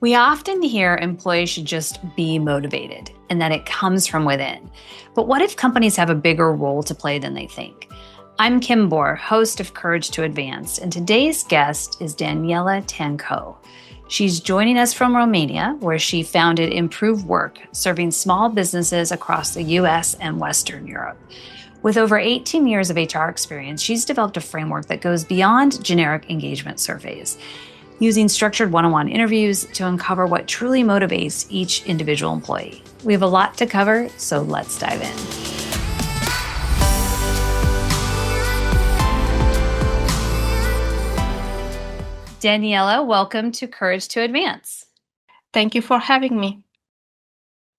We often hear employees should just be motivated and that it comes from within. But what if companies have a bigger role to play than they think? I'm Kim Bohr, host of Courage to Advance, and today's guest is Daniela Tancau. She's joining us from Romania, where she founded Improve Work, serving small businesses across the US and Western Europe. With over 18 years of HR experience, she's developed a framework that goes beyond generic engagement surveys, using structured one-on-one interviews to uncover what truly motivates each individual employee. We have a lot to cover, so let's dive in. Daniela, welcome to Courage to Advance. Thank you for having me.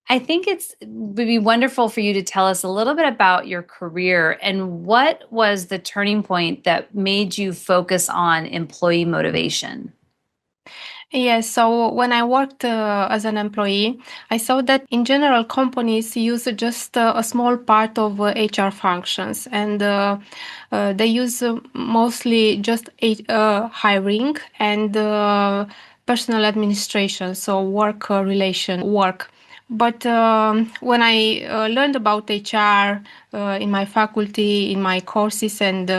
I think it would be wonderful for you to tell us a little bit about your career and what was the turning point that made you focus on employee motivation. Yes, so when I worked as an employee, I saw that in general companies use just a small part of HR functions, and they use mostly just hiring and personal administration, so work relation work. But when I learned about HR in my faculty, in my courses, and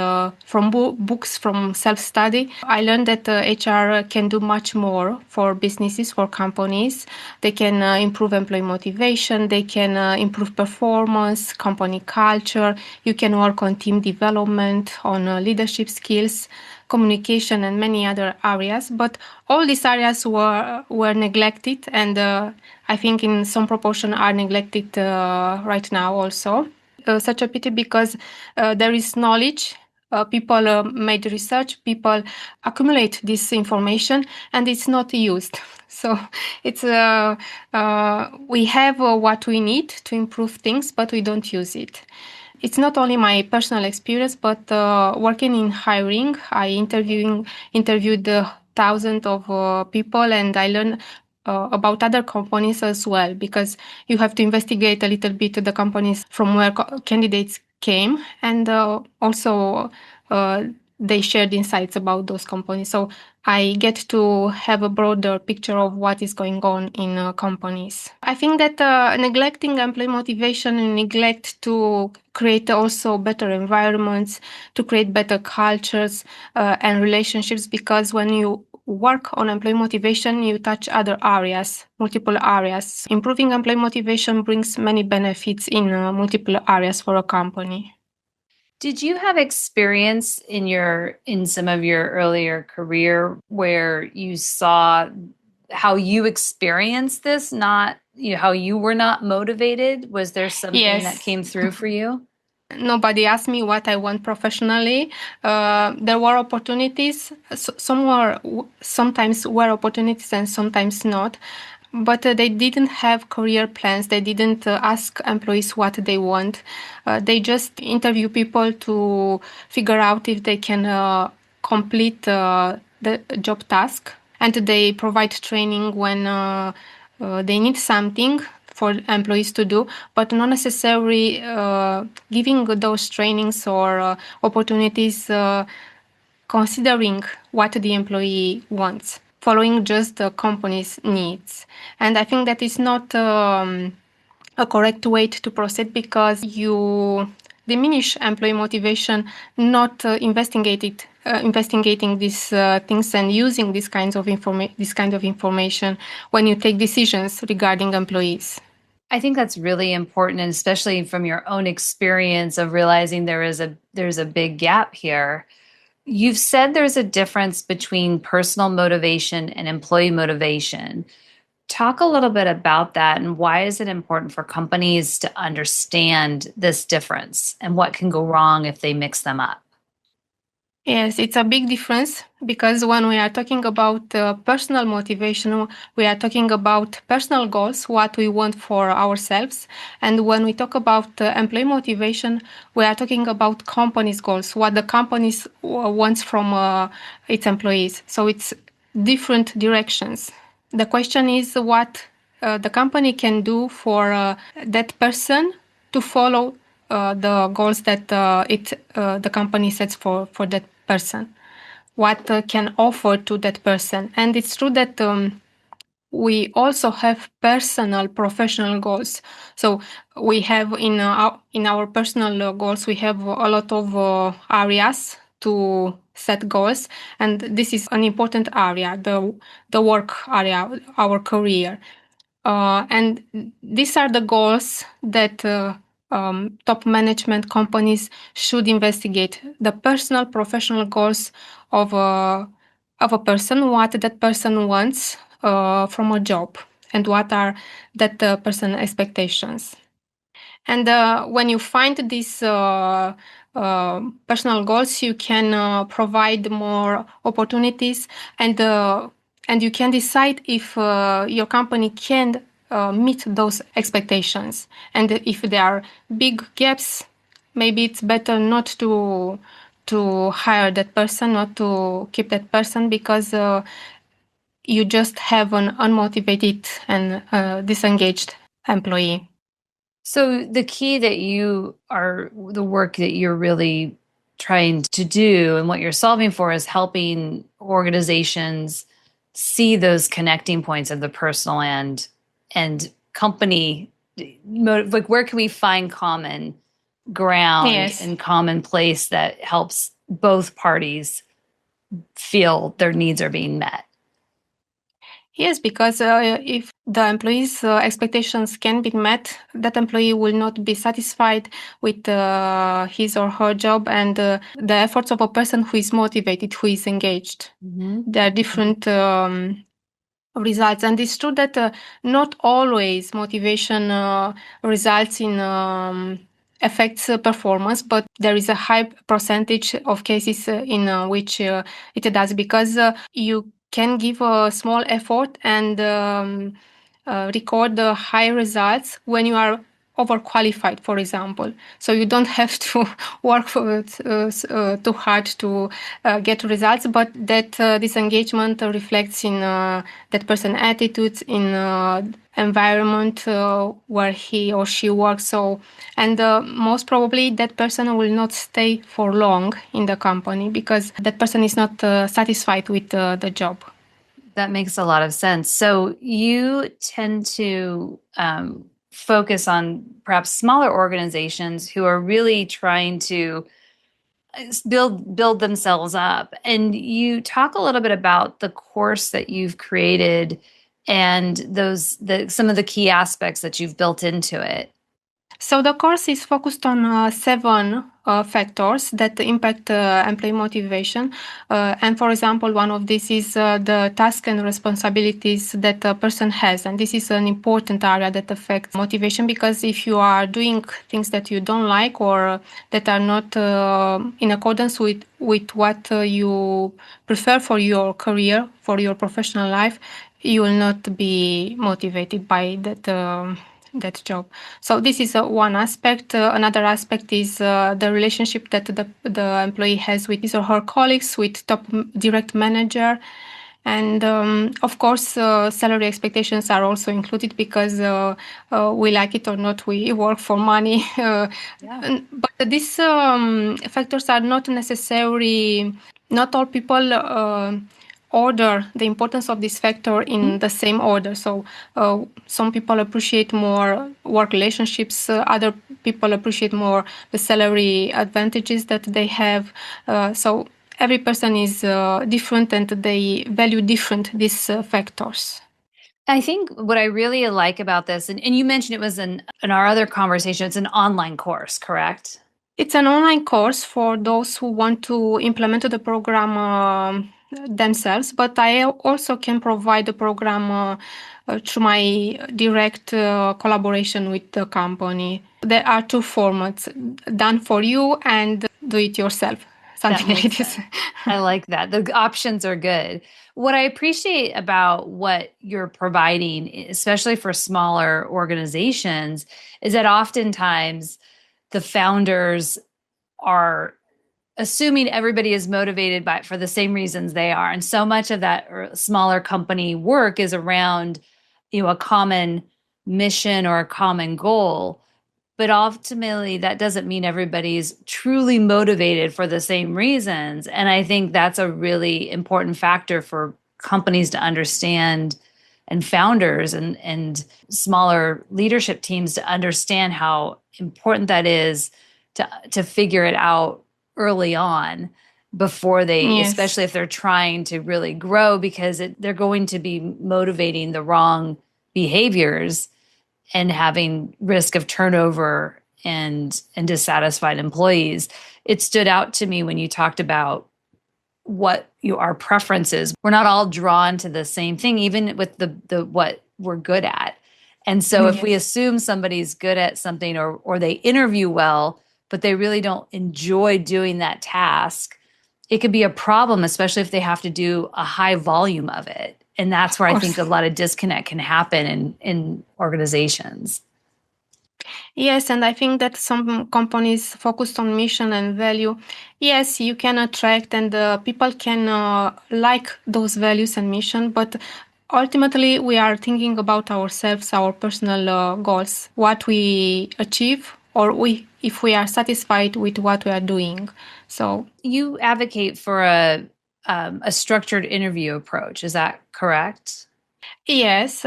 from books from self-study, I learned that HR can do much more for businesses, for companies. They can improve employee motivation, they can improve performance, company culture. You can work on team development, on leadership skills, communication, and many other areas. But all these areas were neglected, and I think in some proportion are neglected right now also. Such a pity because there is knowledge. People made research, people accumulate this information, and it's not used. So it's we have what we need to improve things, but we don't use it. It's not only my personal experience, but working in hiring, I interviewed thousands of people, and I learned about other companies as well, because you have to investigate a little bit the companies from where candidates came, and also they shared insights about those companies. So I get to have a broader picture of what is going on in companies. I think that neglecting employee motivation and neglect to create also better environments, to create better cultures and relationships, because when you work on employee motivation, you touch other areas, multiple areas. Improving employee motivation brings many benefits in multiple areas for a company. Did you have experience in some of your earlier career where you saw how you experienced this, not how you were not motivated? Was there something that came through for you? Nobody asked me what I want professionally. There were opportunities. Sometimes were opportunities and sometimes not. But they didn't have career plans. They didn't ask employees what they want. They just interview people to figure out if they can complete the job task. And they provide training when they need something for employees to do, but not necessarily giving those trainings or opportunities considering what the employee wants, following just the company's needs. And I think that is not a correct way to proceed, because you diminish employee motivation not investigating these things and using this kind of information when you take decisions regarding employees. I think that's really important, and especially from your own experience of realizing there's a big gap here. You've said there's a difference between personal motivation and employee motivation. Talk a little bit about that, and why is it important for companies to understand this difference and what can go wrong if they mix them up? Yes, it's a big difference, because when we are talking about personal motivation, we are talking about personal goals, what we want for ourselves. And when we talk about employee motivation, we are talking about company's goals, what the company wants from its employees. So it's different directions. The question is what the company can do for that person to follow the goals that the company sets for that person. What can offer to that person. And it's true that we also have personal professional goals. So we have in our personal goals, we have a lot of areas to set goals, and this is an important area, the work area, our career. And these are the goals that top management companies should investigate: the personal professional goals of a person, what that person wants from a job, and what are that person expectations. And when you find these personal goals, you can provide more opportunities, and and you can decide if your company can meet those expectations. And if there are big gaps, maybe it's better not to hire that person, not to keep that person, because you just have an unmotivated and disengaged employee. So the key that the work that you're really trying to do and what you're solving for is helping organizations see those connecting points of the personal and company, like where can we find common ground Yes. and common place that helps both parties feel their needs are being met. Yes, because if the employee's expectations can be met, that employee will not be satisfied with his or her job and the efforts of a person who is motivated, who is engaged. Mm-hmm. There are different results, and it's true that not always motivation results in affects performance, but there is a high percentage of cases in which it does, because you can give a small effort and record the high results when you are overqualified, for example. So you don't have to work too hard to get results, but that disengagement reflects in that person attitudes, in environment where he or she works. So, and most probably that person will not stay for long in the company because that person is not satisfied with the job. That makes a lot of sense. So you tend to focus on perhaps smaller organizations who are really trying to build themselves up. And you talk a little bit about the course that you've created and some of the key aspects that you've built into it. So the course is focused on seven factors that impact employee motivation. And for example, one of these is the tasks and responsibilities that a person has. And this is an important area that affects motivation, because if you are doing things that you don't like or that are not in accordance with what you prefer for your career, for your professional life, you will not be motivated by that job. So this is one aspect. Another aspect is the relationship that the employee has with his or her colleagues, with top direct manager. And of course, salary expectations are also included, because we like it or not, we work for money. Yeah. But these factors are not necessary. Not all people order the importance of this factor in the same order. So some people appreciate more work relationships, other people appreciate more the salary advantages that they have. So every person is different, and they value different these factors. I think what I really like about this, and you mentioned it was in our other conversation, it's an online course, correct? It's an online course for those who want to implement the program themselves, but I also can provide the program through my direct collaboration with the company. There are two formats: done for you and do it yourself. That Something like makes this. sense. I like that. The options are good. What I appreciate about what you're providing, especially for smaller organizations, is that oftentimes the founders are assuming everybody is motivated for the same reasons they are. And so much of that smaller company work is around, a common mission or a common goal. But ultimately, that doesn't mean everybody's truly motivated for the same reasons. And I think that's a really important factor for companies to understand and founders and smaller leadership teams to understand how important that is to figure it out early on before they, Yes. especially if they're trying to really grow, because they're going to be motivating the wrong behaviors and having risk of turnover and dissatisfied employees. It stood out to me when you talked about what our preferences. We're not all drawn to the same thing, even with the what we're good at. And so if we Yes. assume somebody's good at something, or they interview well, but they really don't enjoy doing that task, it could be a problem, especially if they have to do a high volume of it. And that's Of where I think course. a lot of disconnect can happen in organizations. Yes, and I think that some companies focused on mission and value. Yes, you can attract and people can like those values and mission, but ultimately we are thinking about ourselves, our personal goals, what we achieve, or if we are satisfied with what we are doing. So You advocate for a structured interview approach. Is that correct? yes,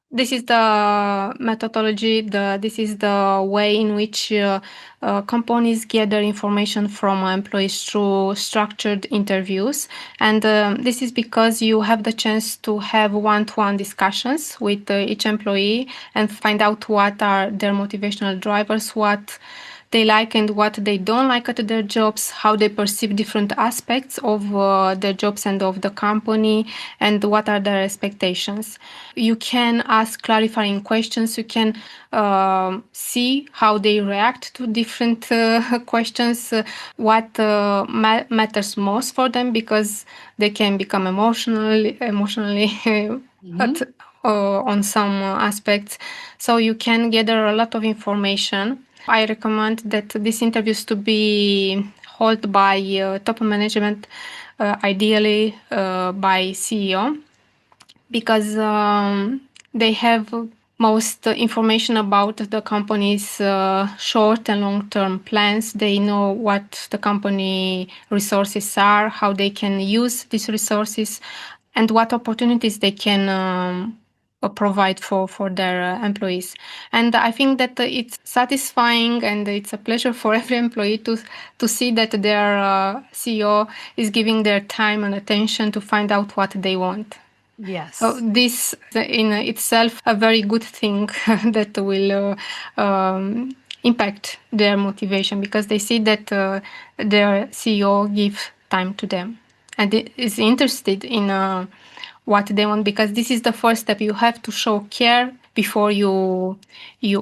this is the methodology. This is the way in which companies gather information from employees through structured interviews, and this is because you have the chance to have one-to-one discussions with each employee and find out what are their motivational drivers, what they like and what they don't like at their jobs, how they perceive different aspects of their jobs and of the company, and what are their expectations. You can ask clarifying questions. You can see how they react to different questions, what matters most for them, because they can become emotionally Mm-hmm. at, on some aspects. So you can gather a lot of information. I recommend that these interviews to be held by top management, ideally by CEO, because they have most information about the company's short and long-term plans. They know what the company resources are, how they can use these resources, and what opportunities they can provide for their employees. And I think that it's satisfying and it's a pleasure for every employee to see that their CEO is giving their time and attention to find out what they want. So Yes, this in itself a very good thing that will impact their motivation, because they see that their CEO gives time to them and is interested in what they want, because this is the first step. You have to show care before you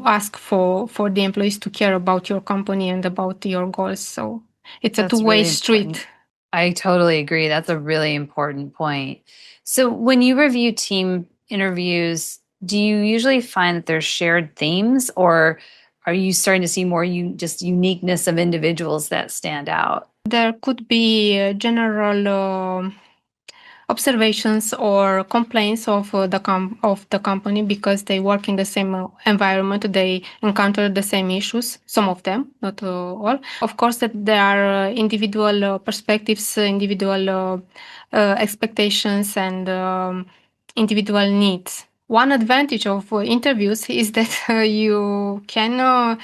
ask for the employees to care about your company and about your goals. So it's a that's two-way really important. street. I totally agree. That's a really important point. So, when you review team interviews, do you usually find that there's shared themes, or are you starting to see more just uniqueness of individuals that stand out? There could be general observations or complaints of of the company, because they work in the same environment. They encounter the same issues. Some of them, not all. Of course, that there are individual perspectives, individual expectations, and individual needs. One advantage of interviews is that you can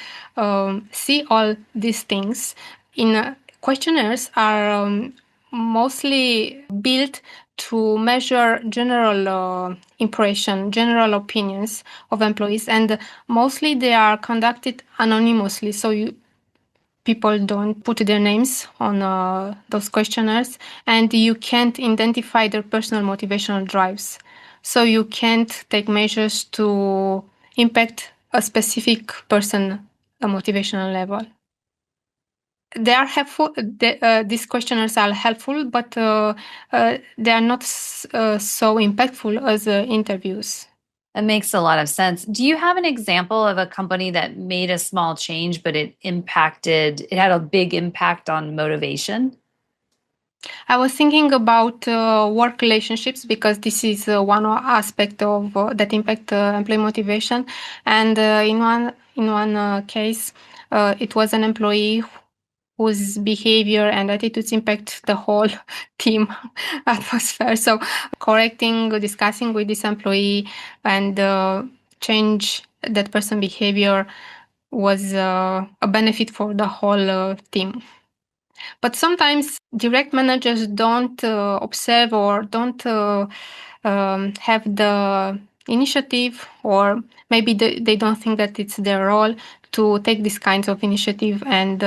see all these things in questionnaires are mostly built to measure general impression, general opinions of employees, and mostly they are conducted anonymously. So people don't put their names on those questionnaires, and you can't identify their personal motivational drives. So you can't take measures to impact a specific person, a motivational level. They are helpful. These questionnaires are helpful, but they are not so impactful as interviews. That makes a lot of sense. Do you have an example of a company that made a small change, but it had a big impact on motivation? I was thinking about work relationships, because this is one aspect of that impact employee motivation. And in one case, it was an employee whose behavior and attitudes impact the whole team atmosphere. So correcting, discussing with this employee and change that person behavior was a benefit for the whole team. But sometimes direct managers don't observe or don't have the initiative, or maybe they don't think that it's their role to take these kinds of initiative and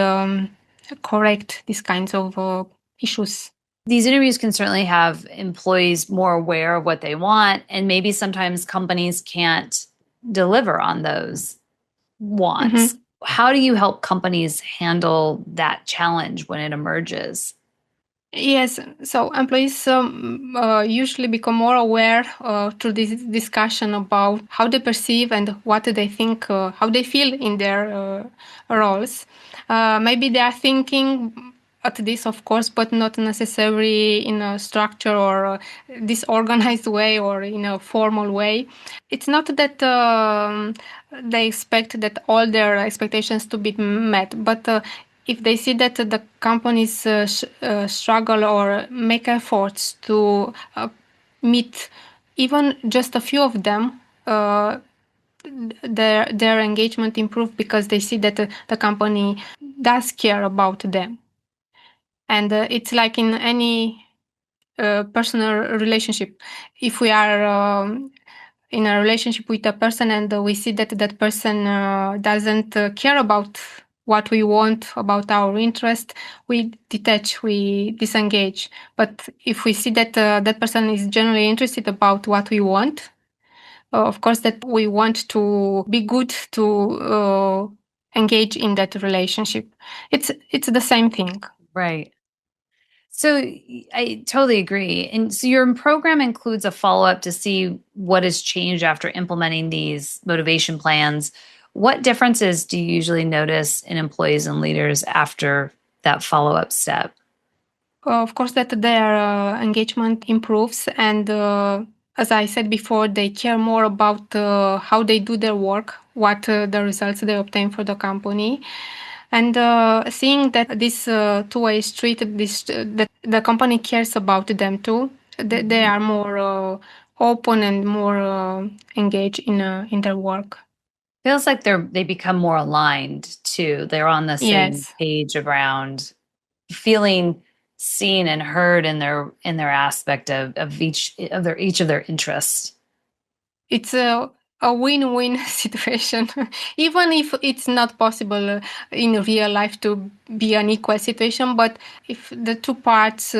correct these kinds of issues. These interviews can certainly have employees more aware of what they want, and maybe sometimes companies can't deliver on those wants. Mhm. How do you help companies handle that challenge when it emerges? Yes, so employees usually become more aware through this discussion about how they perceive and what they think, how they feel in their roles. Maybe they are thinking at this, of course, but not necessarily in a structure or disorganized way or in a formal way. It's not that they expect that all their expectations to be met, but if they see that the companies struggle or make efforts to meet even just a few of them, their engagement improve because they see that the company does care about them. And it's like in any personal relationship. If we are in a relationship with a person and we see that that person doesn't care about what we want, about our interest, we detach, we disengage. But if we see that that person is genuinely interested about what we want, of course that we want to be good to engage in that relationship. It's the same thing. Right. So I totally agree. And so your program includes a follow up to see what has changed after implementing these motivation plans. What differences do you usually notice in employees and leaders after that follow up step? Of course, that their engagement improves, and as I said before, they care more about how they do their work, what the results they obtain for the company, and seeing that this two-way street, this that the company cares about them too. They Mhm. are more open and more engaged in their work. Feels like they become more aligned too. They're on the same Yes. page around feeling seen and heard in their aspect of each of their interests. It's a win-win situation, even if it's not possible in real life to be an equal situation. But if the two parts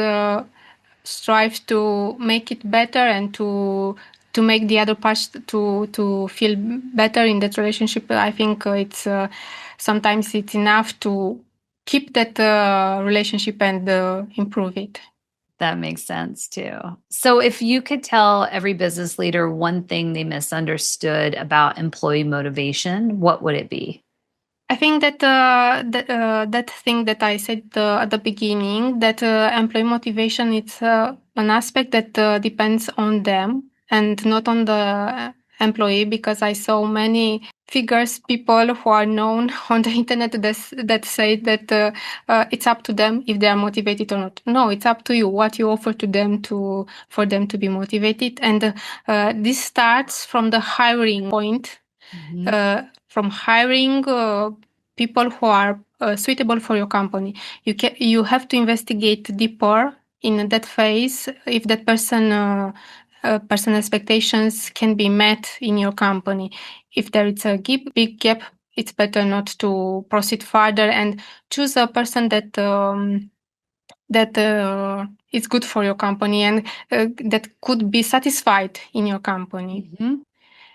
strive to make it better and to make the other parts to feel better in that relationship, I think it's sometimes it's enough to keep that relationship and improve it. That makes sense too. So, if you could tell every business leader one thing they misunderstood about employee motivation, what would it be? I think that that thing that I said at the beginning, that employee motivation, it's an aspect that depends on them and not on the employee, because I saw many figures, people who are known on the internet that say that it's up to them if they are motivated or not. No, it's up to you what you offer to them to for them to be motivated, and this starts from the hiring point, Mhm. from hiring people who are suitable for your company. You have to investigate deeper in that phase if that person expectations can be met in your company. If there is a big gap, it's better not to proceed further and choose a person that is good for your company and that could be satisfied in your company. Mhm.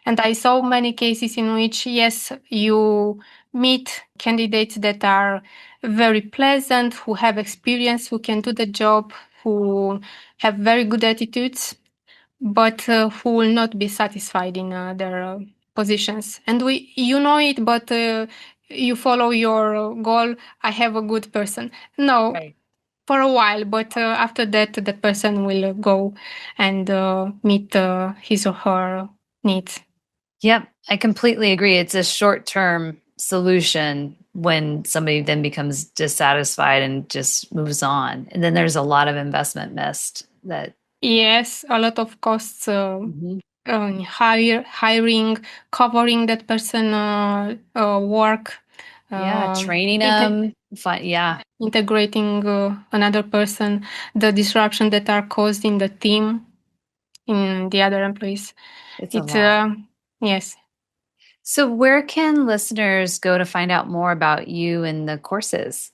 And I saw many cases in which, yes, you meet candidates that are very pleasant, who have experience, who can do the job, who have very good attitudes, but who will not be satisfied in their positions. And you know it, but you follow your goal. I have a good person. No, Right. for a while, but after that, that person will go and meet his or her needs. Yep, I completely agree. It's a short term solution when somebody then becomes dissatisfied and just moves on. And then there's a lot of investment missed that. Yes, a lot of costs, Mhm. hiring, covering that person work, Yeah, training inte- them. Yeah, integrating another person, the disruption that are caused in the team, in the other employees. it's a It's lot. yes. So where can listeners go to find out more about you and the courses?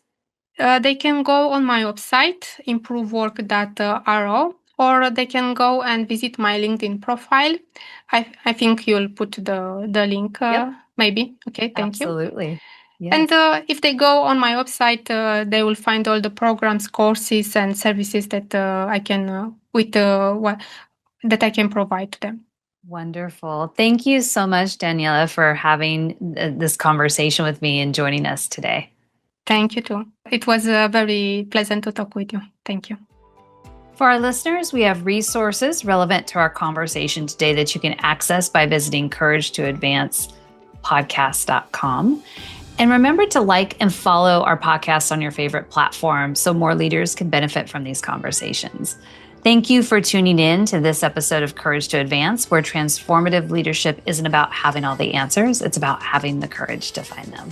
They can go on my website, improvework.ro, or they can go and visit my LinkedIn profile. I think you'll put the link, Yep, maybe. Okay, thank you. absolutely. Yes. And if they go on my website, they will find all the programs, courses, and services that I can that I can provide to them. Wonderful. Thank you so much, Daniela, for having this conversation with me and joining us today. Thank you too. It was very pleasant to talk with you. Thank you. For our listeners, we have resources relevant to our conversation today that you can access by visiting couragetoadvancepodcast.com. And remember to like and follow our podcast on your favorite platform so more leaders can benefit from these conversations. Thank you for tuning in to this episode of Courage to Advance, where transformative leadership isn't about having all the answers, it's about having the courage to find them.